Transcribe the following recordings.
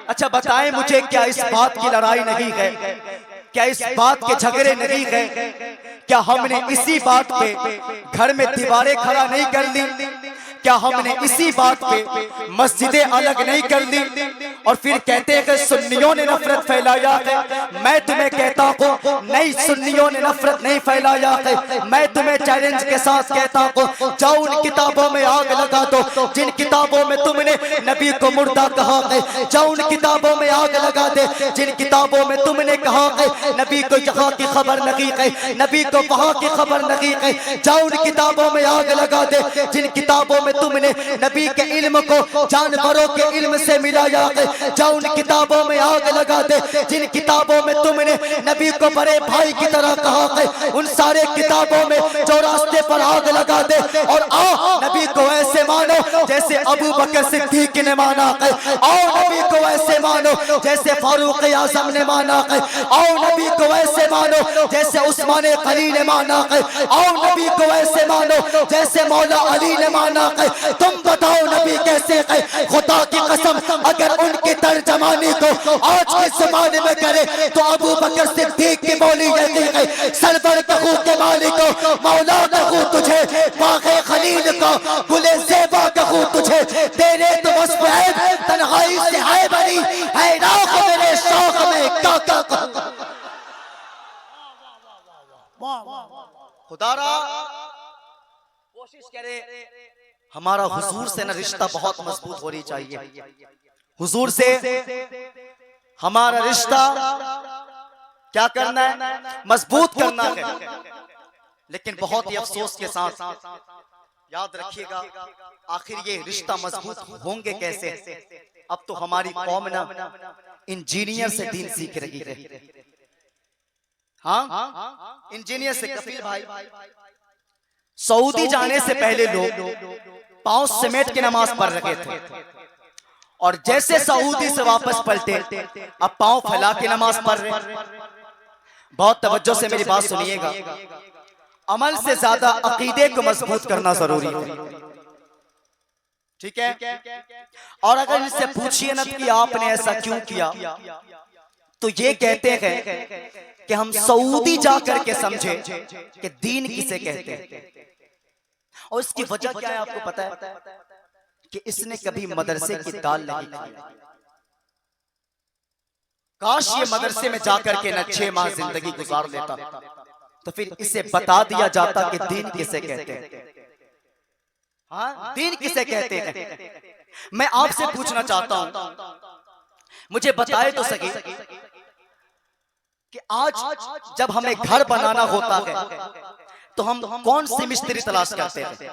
अच्छा बताएं मुझे, क्या इस बात की लड़ाई नहीं है, क्या इस बात के झगड़े नहीं है, क्या हमने इसी बात पे घर में दीवारें खड़ा नहीं कर ली, क्या हमने इसी बात पे मस्जिदें अलग नहीं कर दी, और फिर कहते हैं कि सुन्नियों ने नफरत फैलाया है। मैं तुम्हें कहता हूँ नहीं, सुन्नियों ने नफरत नहीं फैलाया है। मैं तुम्हें चैलेंज के साथ कहता हूँ, जाओ उन किताबों में आग लगा दो जिन किताबों में तुमने नबी को मुर्दा कहा है। जाओ उन किताबों में आग लगा दे जिन किताबों में तुमने कहा है नबी को यहाँ की खबर नहीं है, नबी को वहाँ की खबर नहीं है। जाओ उन किताबों में आग लगा दे जिन किताबों में तुमने नबी के इल्म को जानवरों के इल्म से मिलाया है। जाओ उन किताबों में आग लगा दे जिन किताबों में तुमने नबी को बड़े भाई की तरह कहा है। उन सारे किताबों में जो रास्ते पर आग लगा दे, और आओ नबी को ऐसे मानो जैसे अबू बकर सिद्दीक ने माना है। आओ नबी को ऐसे मानो जैसे फारूक आजम ने माना है। आओ नबी को ऐसे मानो जैसे उस्मान गनी ने माना है। आओ नबी को ऐसे मानो जैसे मौला अली ने माना है। तुम बताओ नबी कैसे है? खुदा की कसम अगर उनकी तर्जमानी को आज के जमाने में करे तो अबू बकर सिद्दीक की बोली जाती है, सरवर कहूँ के मालिक को मौला कहूँ तुझे, बाग़े खलील को गुले ज़ेबा कहूँ तुझे, तेरे तो वस्फ़ है तन्हाई से है बनी है राख मेरे शौक में काका कहूँ। खुदारा कोशिश करे हमारा हुजूर से ना रिश्ता बहुत मजबूत होनी चाहिए। हुजूर से हमारा रिश्ता क्या करना है? मजबूत करना है। लेकिन बहुत ही अफसोस के साथ याद रखिएगा, आखिर ये रिश्ता मजबूत होंगे कैसे? अब तो हमारी कौम ना इंजीनियर से दीन सीख रही है। हाँ, इंजीनियर से। कफील भाई, सऊदी जाने से पहले लोग पांव समेट के नमाज पढ़ रहे थे, और जैसे सऊदी से वापस पलटे अब पांव फैला के नमाज पढ़ रहे। बहुत तवज्जो से मेरी बात सुनिएगा, अमल से ज्यादा अकीदे को मजबूत करना जरूरी है, ठीक है? और अगर इससे पूछिए ना कि आपने ऐसा क्यों किया, तो ये कहते हैं कि हम सऊदी जाकर के समझे कि दीन किसे कहते हैं। और इसकी वजह क्या है आपको पता है? कि इसने कभी मदरसे की दाल नहीं खाई। काश ये मदरसे में जाकर के न 6 माह जिंदगी गुजार लेता, तो फिर इसे बता दिया जाता कि दीन किसे कहते हैं। हाँ, दीन किसे कहते हैं। मैं आपसे पूछना चाहता हूं, मुझे बताए तो सके कि आज जब हमें घर बनाना होता है तो हम कौन सी मिस्त्री तलाश करते हैं?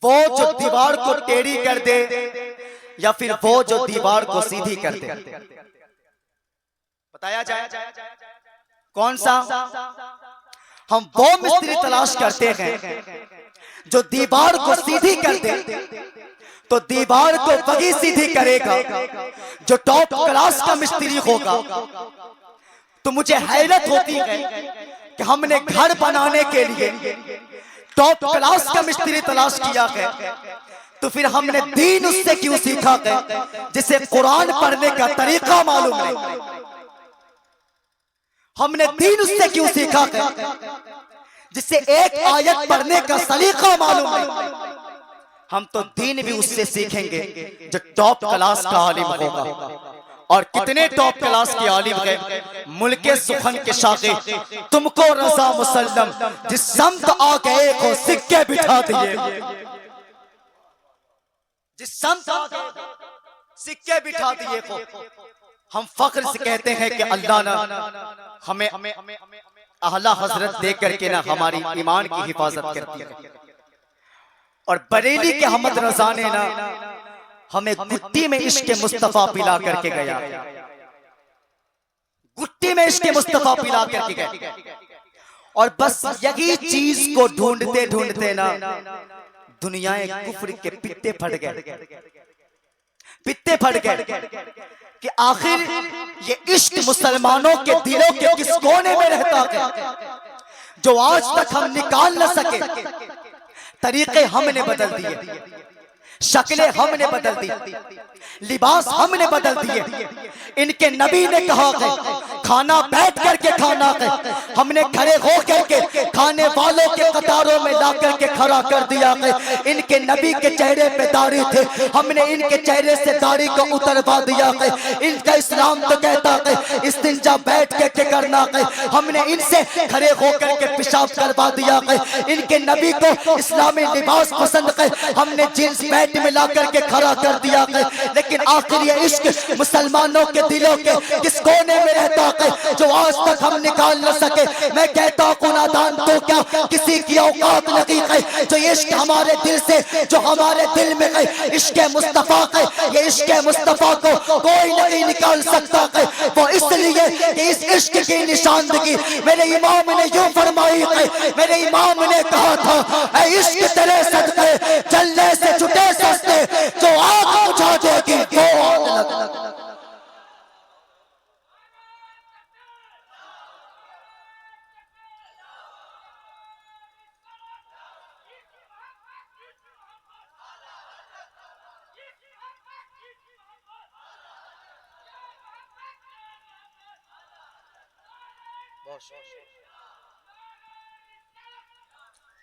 वो जो दीवार को टेढ़ी कर दे, या फिर वो जो दीवार को सीधी कर दे? बताया जाए कौन सा? हम वो मिस्त्री तलाश करते हैं जो दीवार को सीधी कर दे, तो दीवार को वही सीधी करेगा जो टॉप क्लास का मिस्त्री होगा। तो मुझे हैरत होती है कि हमने घर बनाने के लिए टॉप क्लास का मिस्त्री तलाश किया है, तो फिर हमने दीन उससे क्यों सीखा है जिसे कुरान पढ़ने का तरीका मालूम नहीं? हमने दीन उससे क्यों सीखा है जिसे एक आयत पढ़ने का सलीका मालूम नहीं? हम तो दीन भी उससे सीखेंगे जो टॉप क्लास का आलिम होगा। और कितने टॉप क्लास के आलिम हैं, मुल्के सुखन के शाखे, तुमको रजा मुसल्लम जिस समत आ गए को सिक्के बिठा दिए, जिस समत आ गए सिक्के बिठा दिए को। हम फख्र से कहते हैं कि अल्लाह ना हमें आला हजरत दे करके ना हमारी ईमान की हिफाजत करती है। और बरेली के अहमद रजा ने ना हमें गुट्टी में इश्क मुस्तफा पिला करके गया, गुट्टी में इश्क मुस्तफा पिला करके गया। और बस यही चीज को ढूंढते ढूंढते ना दुनिया कुफ्र के पित्ते फट गए, पित्ते फट गए कि आखिर ये इश्क मुसलमानों के दिलों के किस कोने में रहता है जो आज तक हम निकाल न सके। तरीके हमने बदल दिए, शक्लें हमने बदल दी, लिबास हमने बदल दिए। इनके नबी ने कहा है खाना बैठ करके खाना है, हमने खड़े हो करके खाने वालों के कतारों में ला करके खड़ा कर दिया है। इनके नबी के चेहरे पे दाढ़ी थे, हमने इनके चेहरे से दाढ़ी को उतरवा दिया है। इनका इस्लाम तो कहता है इस्तिंजा बैठ करके करना है, हमने इनसे खड़े होकर के पेशाब करवा दिया है। इनके नबी को इस्लामी लिबास पसंद है, हमने जींस पैंट में ला करके खड़ा कर दिया है। लेकिन आखिर ये इश्क मुसलमानों के दिलों के किस कोने में रहता है जो आज तक हम निकाल न सके। मैं कहता हूँ नादान तो क्या किसी की औकात नहीं है जो इश्क हमारे दिल से, जो हमारे दिल में है इश्क मुस्तफा है, ये इश्क मुस्तफा को कोई नहीं निकाल सकता है। वो इसलिए कि इस इश्क की निशानदगी मेरे इमाम ने यूं फरमाई है। मेरे इमाम ने कहा था ऐ इश्क तेरे सदके चलने से छुटे सस्ते, जो आग बुझा देगी वो आग लग।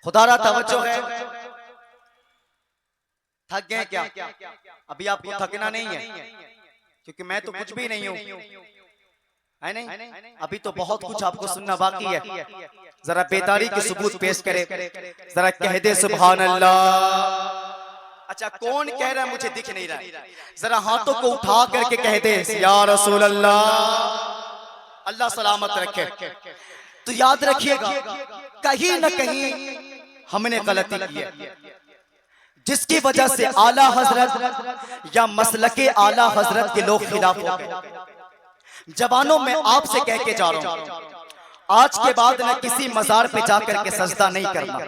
खुदारा तवज्जो है। थक गए क्या? अभी आपको थकना नहीं है, क्योंकि मैं तो कुछ भी नहीं हूं, है नहीं? अभी तो बहुत कुछ आपको सुनना बाकी है। जरा बेदारी के सबूत पेश करे, जरा कह दे सुभान अल्लाह। अच्छा कौन कह रहा है मुझे दिख नहीं रहा? जरा हाथों को उठा करके कह दे या रसूल अल्लाह। अल्लाह सलामत रखे। तो याद रखिएगा कहीं न कहीं हमने गलती की है, जिसकी वजह से आला हजरत या मसलके आला हजरत के लोग खिलाफ हो गए। जवानों में आपसे कह के जा रहा हूं, आज के बाद न किसी मजार पे जाकर के सजदा नहीं करना,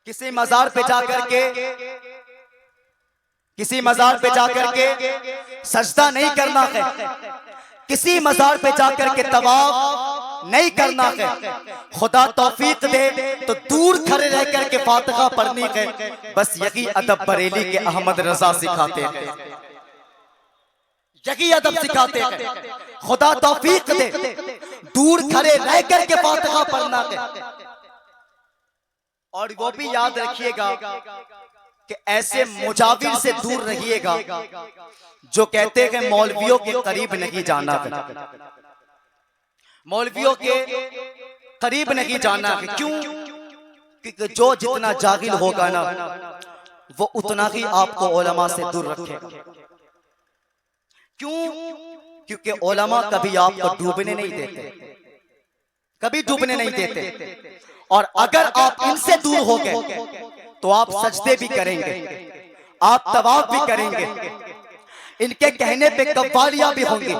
किसी मजार पे जाकर के, किसी मजार पे जाकर के सजदा नहीं करना है, किसी मजार पे जाकर के तवाफ नहीं करना है। खुदा तौफीक दे तो दूर खड़े रह करके फातिहा पढ़नी है। बस यही अदब बरेली के अहमद रजा सिखाते हैं, यही अदब सिखाते हैं। खुदा तौफीक दे दूर खड़े रह करके फातिहा पढ़ना है। और वो भी याद रखिएगा कि ऐसे मुजाविर से दूर रहिएगा जो कहते हैं मौलवियों के करीब नहीं जाना है, मौलवियों के करीब नहीं जाना है। क्यों? क्योंकि जो जितना जाहिल होगा ना वो उतना ही आपको उलमा से दूर रखेगा। क्यों? क्योंकि उलमा कभी आपको डूबने नहीं देते, कभी डूबने नहीं देते। और अगर आप इनसे दूर हो गए तो आप सजदे भी करेंगे, आप तवाफ भी करेंगे, इनके कहने पे कव्वालियां भी होंगी,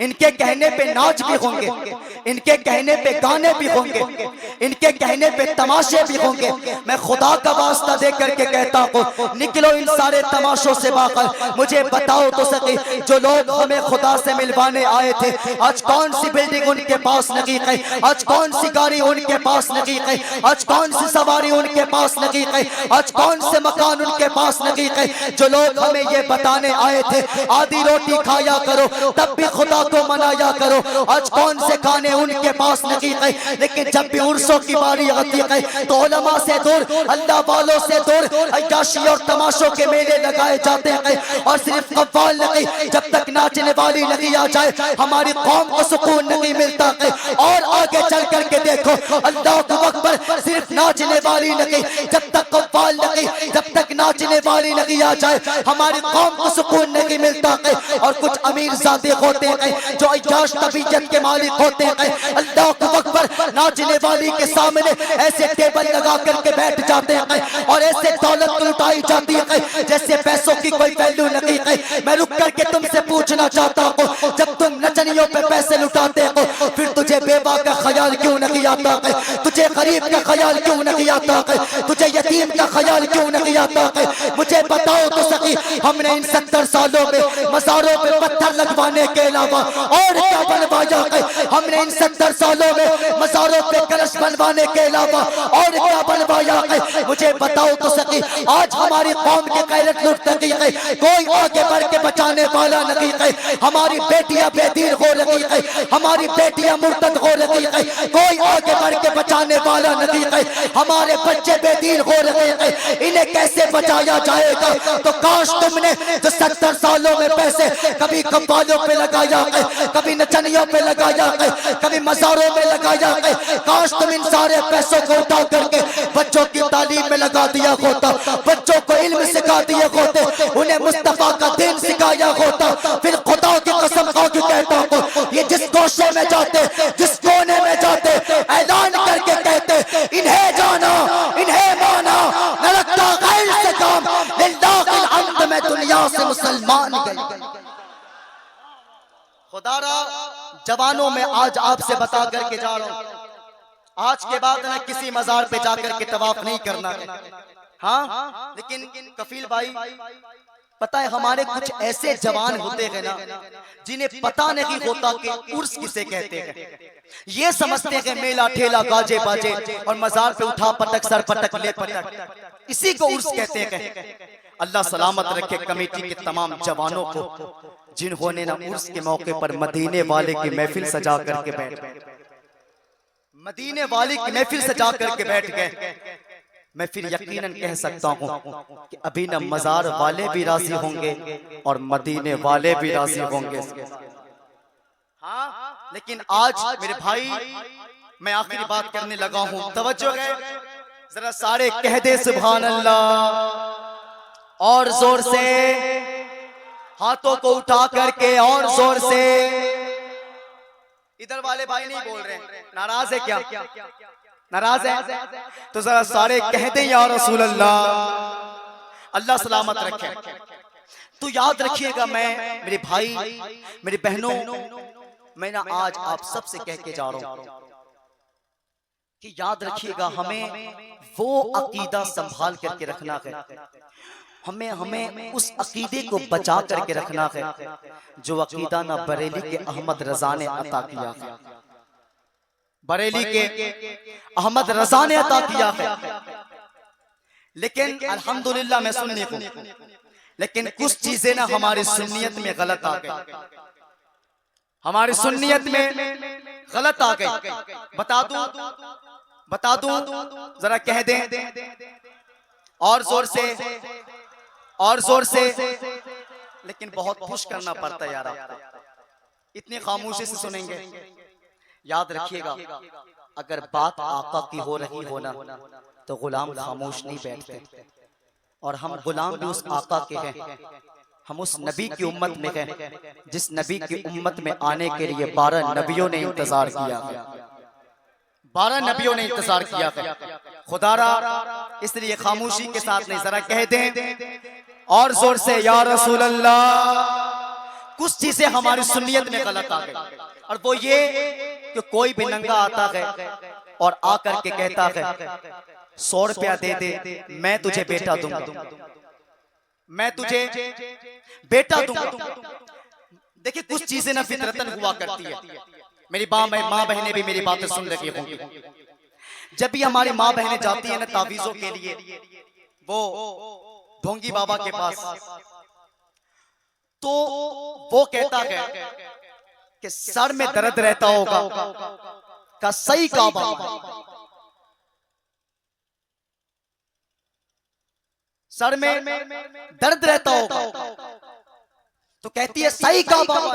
इनके कहने पे नाच भी होंगे, इनके कहने पे गाने भी होंगे, इनके कहने पे तमाशे भी होंगे। मैं खुदा का वास्ता दे करके कहता हूँ निकलो इन सारे तमाशों से बाहर। मुझे बताओ तो सही जो लोग हमें खुदा से मिलवाने आए थे, आज कौन सी बिल्डिंग उनके पास नहीं है, आज कौन सी गाड़ी उनके पास नहीं है, आज कौन सी सवारी उनके पास नहीं है, आज कौन से मकान उनके पास नहीं है। जो लोग हमें ये बताने आए थे आधी रोटी खाया करो तब भी खुदा को मनाया करो, आज कौन से खाने उनके पास नहीं है। लेकिन जब भी उर्सों की बारी आती है तो उलमा से दूर, अल्लाह वालों से दूर अय्याशी और तमाशों के मेले लगाए जाते हैं। और सिर्फ कव्वाल नहीं, जब तक नाचने वाली नहीं आ जाए हमारी कौम को सुकून नहीं मिलता है। और आगे चल करके देखो अल्लाह अकबर, सिर्फ नाचने वाली नहीं, जब तक कव्वाल नहीं, जब तक नाचने वाली नहीं आ जाए हमारी कौम को सुकून नहीं मिलता है। और कुछ अमीर ज़ादे होते हैं जो अय्याश तबीयत के मालिक होते हैं, अल्लाह अकबर, नाचने वाली के सामने ऐसे टेबल लगा करके बैठ जाते हैं और ऐसे दौलत लुटाई जाती है जैसे पैसों की कोई वैल्यू नहीं है। मैं रुक करके तुमसे पूछना चाहता हूँ, जब तुम नचनियों पे पैसे लुटाते हो फिर तुझे बेवा का ख्याल क्यों नहीं आता है, तुझे गरीब का ख्याल क्यों नहीं आता है, तुझे यतीम का ख्याल क्यों नहीं आता है। मुझे बताओ तो सही हमने इन 70 सालों में मज़ारों पे पत्थर लगवाने के अलावा और क्या बनवाया है? हमने इन 70 सालों में मज़ारों पे कलश बनवाने के अलावा और क्या बनवाया है? मुझे बताओ तो सकी। आज हमारी कौम के गैरत लुट रही है, कोई आगे बढ़ के बचाने वाला नहीं है। हमारी बेटियां बेदीन हो रही है, हमारी बेटियां मुर्तद हो रही है, कोई आगे बढ़ के बचाने वाला नहीं है। हमारे बच्चे बेदीन हो रहे हैं, इन्हें कैसे बचाया जाएगा? तो काश तुमने जो 70 सालों में पैसे कभी कव्वालों पे लगाया है, कभी नचनियों पे लगाया है, कभी मज़ारों में लगाया है, काश तुम इन सारे पैसों को उठा करके बच्चों की तालीम में लगा दिया होता, बच्चों को इल्म सिखा दिए होते, उन्हें मुस्तफा का दीन सिखाया होता। फिर खुदा की कसम खा के कहता हूं, ये जिस गोशे में जाते, जिस कोने में जाते, ऐलान करके कहते, इन्हें जाना, इन्हें माना, न लगता गैर से काम, लिल्लाहिल हम्द में दुनिया से मुसलमान गए। खुदारा जवानों में आज आपसे बता करके जा रहा हूं, आज के बाद ना किसी मजार पे जाकर के तवाफ नहीं करना है। हाँ, लेकिन कफील भाई, पता है हमारे कुछ ऐसे जवान होते हैं ना, जिन्हें पता नहीं होता कि उर्स किसे कहते हैं। ये समझते हैं मेला ठेला गाजे बाजे और मजार पे उठा पटक सर पटक ले पटक, इसी को उर्स कहते हैं। अल्लाह सलामत रखे कमेटी के तमाम जवानों को, जिन्होंने ना उर्स के मौके पर मदीने वाले की महफिल सजा करके बैठ गए, मदीने वाले की महफिल सजा करके बैठ गए। मैं फिर यकीनन कह सकता हूं कि अभी न मजार वाले भी राजी होंगे और मदीने वाले भी राजी होंगे। हाँ, लेकिन आज मेरे भाई, मैं आखिरी बात करने लगा हूं, तवज्जो है जरा, सारे कह दे सुभान अल्लाह और जोर से, हाथों को उठा करके और जोर से। इधर वाले भाई नहीं बोल रहे, नाराज है क्या? नाराज है तो जरा सारे कह दे या रसूल अल्लाह। अल्लाह सलामत रखे। तो याद रखिएगा, मैं मेरे भाई मेरी बहनों, मैं ना आज आप सबसे कह के जा रहा हूं कि याद रखिएगा, हमें वो अकीदा संभाल करके रखना है, हमें उस अकीदे को बचा करके रखना है जो अकीदा ना बरेली के अहमद रजा ने अता किया है, बरेली के अहमद रजा ने अता किया है। लेकिन अल्हम्दुलिल्लाह मैं सुन्नी हूं, लेकिन कुछ चीजें ना हमारी सुन्नियत में गलत आ गई, हमारी सुन्नियत में गलत आ गई। बता दूं जरा कह दें और जोर से, और जोर से, लेकिन बहुत पुश करना पड़ता है यार, आपको इतनी खामोशी से सुनेंगे। याद रखिएगा, अगर बात आका की हो रही हो ना, तो गुलाम खामोश नहीं बैठते, और हम गुलाम भी उस आका के हैं, हम उस नबी की उम्मत में हैं जिस नबी की उम्मत में आने के लिए 12 नबियों ने इंतजार किया है, 12 नबियों ने इंतजार किया है। खुदारा इसलिए खामोशी के साथ नहीं, जरा कह दें और जोर से या रसूल अल्लाह। कुछ चीजें हमारी सुन्नियत में गलत आ गई, और वो ये कि कोई भी नंगा आता है और आकर के कहता है 100 रुपया दे दे, मैं तुझे बेटा दूंगा, मैं तुझे बेटा दूंगा। देखिए कुछ चीजें ना फितरतन हुआ करती है। मेरी माँ बहनें भी मेरी बातें सुन रही होंगी। जब भी हमारी माँ बहनें जाती है ना तावीजों के लिए, वो ढोंगी बाबा के पास, तो वो कहता है कि सर में दर्द रहता होगा, का सही का बाबा, सर में दर्द रहता होगा, तो कहती है सही का बाबा।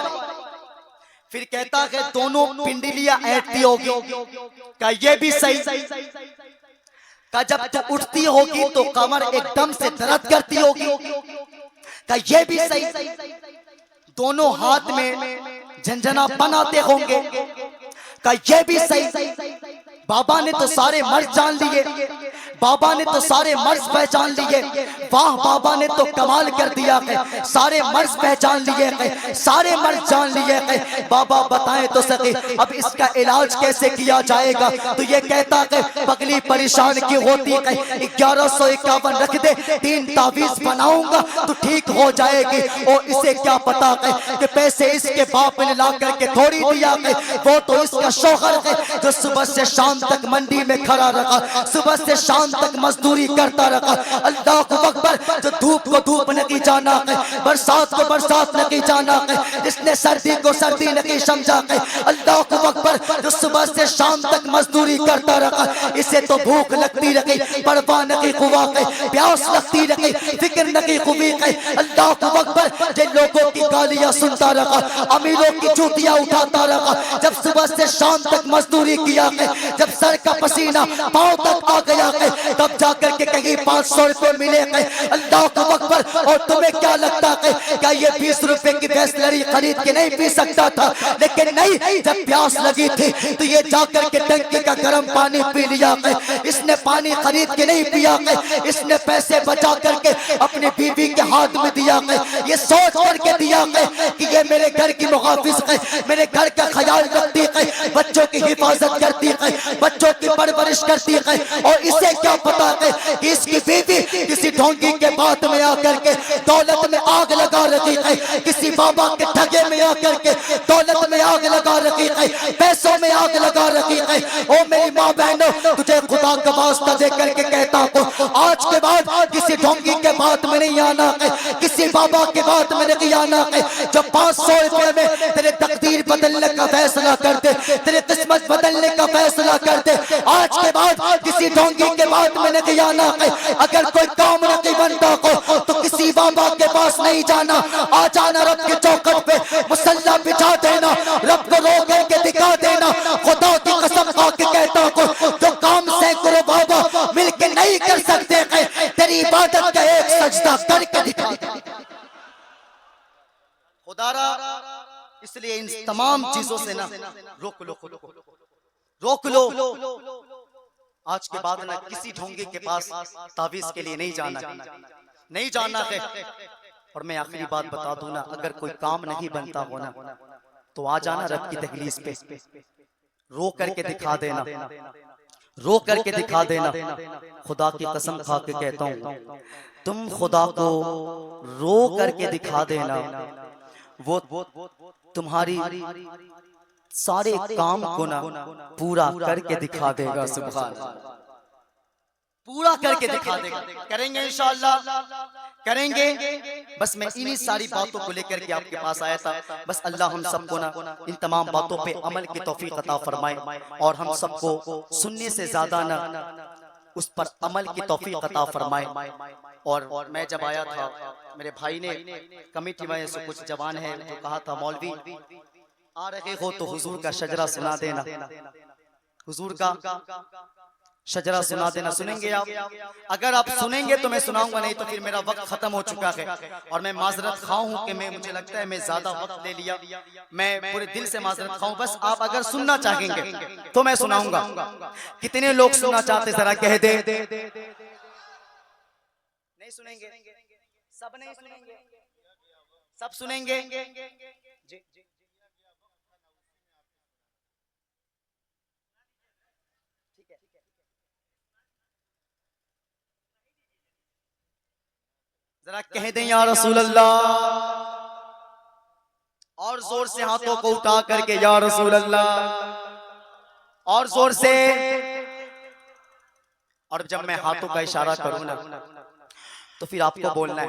फिर कहता है दोनों पिंडलियां ऐंठती होगी, का ये भी सही, का जब तू उठती होगी तो कमर एकदम से दर्द करती होगी, का ये भी सही, दोनों हाथ में झंझना बनाते होंगे, का ये भी सही। बाबा ने तो सारे मर्द जान लिए, बाबा ने तो सारे मर्ज पहचान लिए, वाह बाबा ने तो कमाल कर दिया है, सारे मर्ज पहचान लिए है, सारे मर्ज जान लिए है। बाबा बताएं तो सके अब इसका इलाज कैसे किया जाएगा? तो ये कहता है पगली परेशान की होती है, 1151 रख दे, 3 तावीज बनाऊंगा तो ठीक हो जाएगी। और इसे क्या पता है कि पैसे इसके बाप ने ला करके थोड़ी दिया है, वो तो इसका शौहर है जो सुबह से शाम तक मंडी में खड़ा रखा, सुबह से शाम तक मजदूरी करता रखा। अल्लाह को अकबर, जो धूप को धूप नहीं जाना है, बरसात को बरसात नहीं जाना है, जिसने सर्दी को सर्दी नहीं समझा है। अल्लाह को अकबर, जो सुबह से शाम तक मजदूरी करता रखा, इसे तो भूख लगती रही, परवाह नहीं हुआ है, प्यास लगती रही, फिक्र नहीं हुई है। अल्लाह को अकबर, जिन लोगों की गालियां सुनता रहा, अमीरों की जूतियां उठाता रहा, जब सुबह से शाम तक मजदूरी किया है, जब सर का पसीना पांव तक आ गया है, तब जाकर के कहीं 500 रुपए मिले हैं। अल्लाह को अकबर, और तुम्हें क्या लगता है क्या ये 20 रुपए की बिसलरी खरीद के नहीं पी सकता था? लेकिन नहीं, जब प्यास लगी थी तो ये जाकर के टंकी का गर्म पानी पी लिया है। इसने पानी खरीद के नहीं पिया है, इसने पैसे बचा करके अपनी बीवी के हाथ में दिया है, ये सोच करके दिया है कि ये मेरे घर की मुहाफिज है, मेरे घर का ख्याल रखती है, बच्चों की हिफाजत करती है, बच्चों की परवरिश करती है। और इसे क्या पता है कि इसकी बीवी किसी ढोंगी के बात में आकर के दौलत में आग लगा रखी है, किसी बाबा के ठगे में आकर के दौलत में आग लगा रखी है, पैसों में आग लगा रखी है। ओ मेरी माँ बहनों, तुझे खुदा का वास्ता दे करके कहता हूँ, आज के बाद किसी ढोंगी के बात में नहीं आना है, किसी बाबा के बात में नहीं आना है। जब 500 रुपए में तेरे तकदीर बदलने का फैसला कर दे, तेरे किस्मत बदलने का फैसला कर दे, आज के बाद किसी ढोंगी के बात में नहीं आना है। अगर कोई काम नहीं बनता हो तो किसी बाबा के पास नहीं जाना, आ जाना रब के चौखट पे, मुसल्ला बिछा देना, रब को रो करके दिखा देना। खुदा की कसम खा के कहता हूँ, जो काम सैकड़ों बाबा मिलके नहीं कर सकते हैं, तेरी इबादत का एक सजदा करके दिखा। खुदारा, इसलिए इन तमाम चीजों से ना रोक लो, रोक लो। आज के बाद ना किसी ढोंगी के पास तावीज के लिए नहीं जाना, नहीं जाना है। और मैं आखिरी बात बता दूं ना, अगर कोई काम नहीं बनता हो ना तो आ जाना रब की तकलीफ पे, रो करके दिखा देना, रो करके दिखा देना। खुदा की कसम खा के कहता हूँ, तुम खुदा को रो करके दिखा देना, वो तुम्हारी सारे काम को ना पूरा करके दिखा देगा। सुभान, पूरा करके दिखा देगा। करेंगे इंशाअल्लाह, करेंगे। बस मैं इन्हीं सारी बातों को लेकर के आपके पास आया था। बस अल्लाह हम सबको ना इन तमाम बातों पे अमल की तौफीक अता फरमाए, और हम सबको सुनने से ज्यादा ना उस पर अमल की तौफीक अता फरमाए। और मैं जब आया था, मेरे भाई ने कमेटी में से कुछ जवान है जो कहा था, मौलवी आ रहे हो तो हुजूर का शजरा सुना देना, हुजूर का शजरा सुना देना। सुनेंगे आप? अगर आप सुनेंगे तो मैं सुनाऊंगा, नहीं तो फिर मेरा वक्त खत्म हो चुका है। और मैं माजरत खा हूं कि मुझे लगता है मैं ज्यादा वक्त ले लिया, मैं पूरे दिल से माजरत खाऊं। बस आप अगर सुनना चाहेंगे तो मैं सुनाऊंगा। कितने लोग सुनना चाहते जरा कह दे। नहीं सुनेंगे? सब नहीं सुनेंगे? सब सुनेंगे? जी जरा कह दें या रसूल अल्लाह, और जोर से हाथों को उठा करके या रसूल अल्लाह, और जोर से। और जब मैं हाथों का इशारा करूं ना तो फिर आपको बोलना है।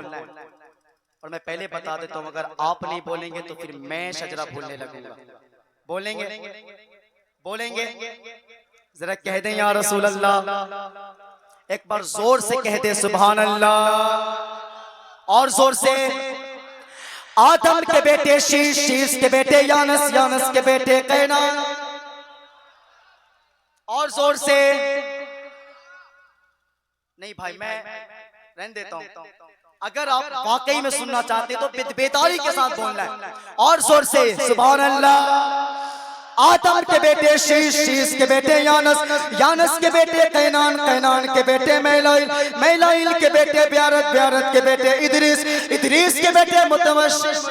और मैं पहले बता देता हूं, अगर आप नहीं बोलेंगे तो फिर मैं शजरा बोलने लगूंगा। बोलेंगे? बोलेंगे? जरा कह दें या रसूल अल्लाह, एक बार जोर से कह दे सुभान अल्लाह, और जोर से। आदम के बेटे शीश, शीश के बेटे यानस, यानस के बेटे कैनान, और जोर से। नहीं भाई, मैं रहने देता हूं। अगर आप वाकई में सुनना चाहते तो बेदारी के साथ बोलना है, और जोर से सुभान अल्लाह, आदम के बेटे शीश, शीश के बेटे यानस, यानस के बेटे कैनान, कैनान के बेटे मैलाइल, मैलाइल के बेटे ब्यारत, ब्यारत के बेटे इदरीस, इदरीस के बेटे मुतवस्सिस।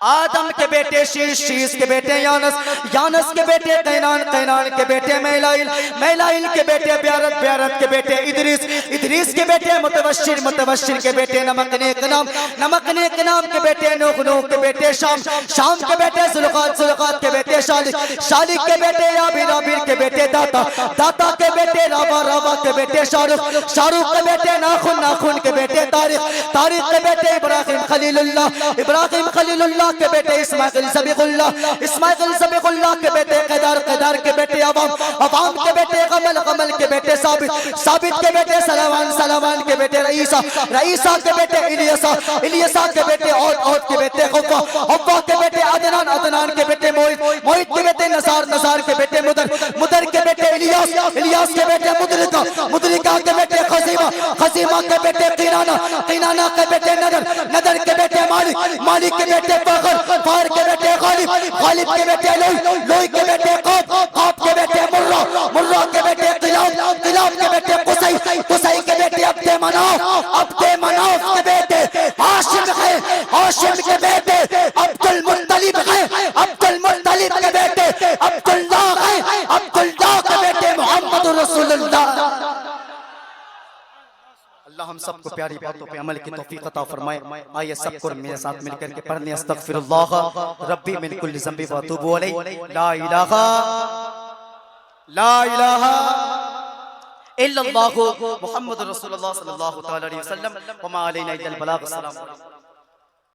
आदम के बेटे शीश, शीश के बेटे यानस, यानस के बेटे कैनान, कैनान के बेटे मैलाइल, मैलाइल के बेटे ब्यारत, ब्यारत के बेटे इदरीस, इदरीस के बेटे मुतवस्सिर, मुतवस्सिर के बेटे नमक नेक नाम, नमक नेक नाम के बेटे नूह, नूह के बेटे शाम, शाम के बेटे जुल्कात, जुल्कात के बेटे शालिक, शालिक के बेटे याबीर, याबीर के बेटे दाता, दाता के बेटे रावा, रावा के बेटे शाहरुख, शाहरुख के बेटे नाखुन, नाखुन के बेटे तारिक, तारिक के बेटे इब्राहिम खलीलुल्लाह, इब्राहिम खलीलुल्लाह के बेटे इस्माइल ज़बीहुल्लाह, इस्माइल ज़बीहुल्लाह के बेटे क़दार, क़दार के बेटे अवाम, अवाम के बेटे गमल, गमल के बेटे साबित, साबित के बेटे सलामान, सलामान के बेटे रईसा, रईसा के बेटे इलियसा, इलियसा के बेटे औद के बेटे हव्वा, हव्वा के बेटे अदनान, अदनान के बेटे मोहित, मोहित के बेटे नसार, नसार के बेटे मुदर, मुदर के बेटे इलियास, इलियास के बेटे मुदरिका, मुदरिका के बेटे खजीमा, खजीमा के बेटे कीनाना, कीनाना के बेटे नदर, नदर के बेटे मालिक, मालिक के बेटे फार के बेटे गालिब, गालिब के बेटे लोई, लोई के बेटे कौफ, कौफ के बेटे मुर्रा, मुर्रा के बेटे किलाब, किलाब के बेटे कुसै, कुसै के बेटे अब्दे मनाफ, अब्दे मनाफ के बेटे हाशिम है, हाशिम के बेटे अब्दुल मुत्तलिब है, अब्दुल मुत्तलिब के बेटे अब्दुल्लाह है, अब्दुल्लाह के बेटे मोहम्मद रसूलुल्लाह। अल्लाह हम सबको प्यारी बातों पे अमल की तौफीक अता फरमाए। आइए सबको मेरे साथ मिलकर के पढ़ने अस्तगफिरुल्लाह रब्बी मिन कुल्ली ज़ंबी व अतूबु अलैहि, ला इलाहा इल्लल्लाहु मुहम्मदुर रसूलुल्लाह सल्लल्लाहु तआला अलैहि वसल्लम व मा अलैना इल्लल बलाग। अस्सलामु अलैकुम।